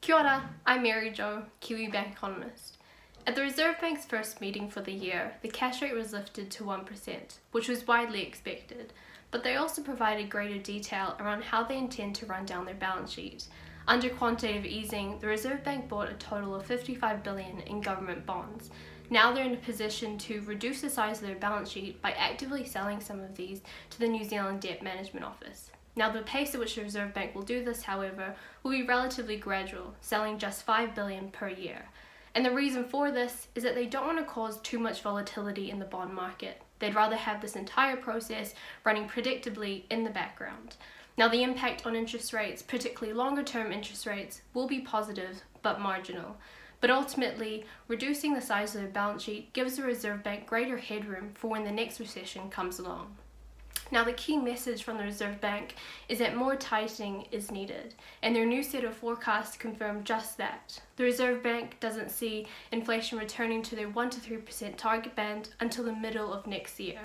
Kia ora, I'm Jo, Kiwibank Economist. At the Reserve Bank's first meeting for the year, the cash rate was lifted to 1%, which was widely expected, but they also provided greater detail around how they intend to run down their balance sheet. Under quantitative easing, the Reserve Bank bought a total of $55 billion in government bonds. Now they're in a position to reduce the size of their balance sheet by actively selling some of these to the New Zealand Debt Management Office. Now, the pace at which the Reserve Bank will do this, however, will be relatively gradual, selling just $5 billion per year. And the reason for this is that they don't want to cause too much volatility in the bond market. They'd rather have this entire process running predictably in the background. Now, the impact on interest rates, particularly longer-term interest rates, will be positive but marginal. But ultimately, reducing the size of their balance sheet gives the Reserve Bank greater headroom for when the next recession comes along. Now, the key message from the Reserve Bank is that more tightening is needed, and their new set of forecasts confirm just that. The Reserve Bank doesn't see inflation returning to their 1 to 3% target band until the middle of next year.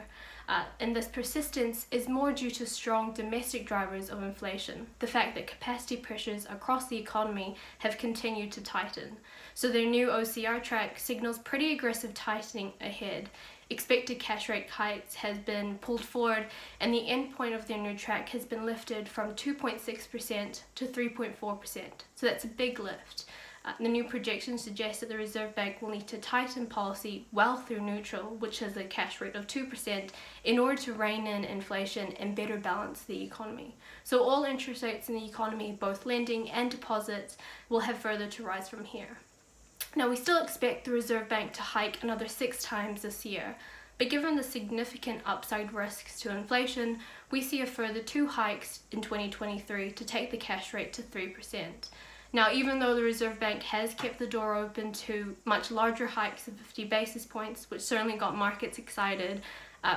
And this persistence is more due to strong domestic drivers of inflation, the fact that capacity pressures across the economy have continued to tighten. So their new OCR track signals pretty aggressive tightening ahead. Expected cash rate hikes has been pulled forward, and the endpoint of their new track has been lifted from 2.6% to 3.4%. So that's a big lift. The new projections suggest that the Reserve Bank will need to tighten policy well through neutral, which is a cash rate of 2%, in order to rein in inflation and better balance the economy. So all interest rates in the economy, both lending and deposits, will have further to rise from here. Now, we still expect the Reserve Bank to hike another 6 times this year, but given the significant upside risks to inflation, we see a further 2 hikes in 2023 to take the cash rate to 3%. Now, even though the Reserve Bank has kept the door open to much larger hikes of 50 basis points, which certainly got markets excited,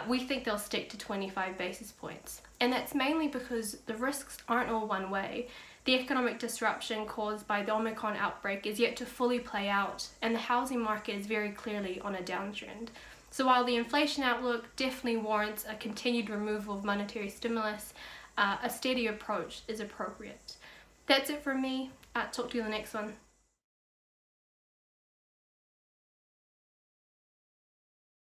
we think they'll stick to 25 basis points. And that's mainly because the risks aren't all one way. The economic disruption caused by the Omicron outbreak is yet to fully play out, and the housing market is very clearly on a downtrend. So while the inflation outlook definitely warrants a continued removal of monetary stimulus, a steady approach is appropriate. That's it from me. Talk to you in the next one.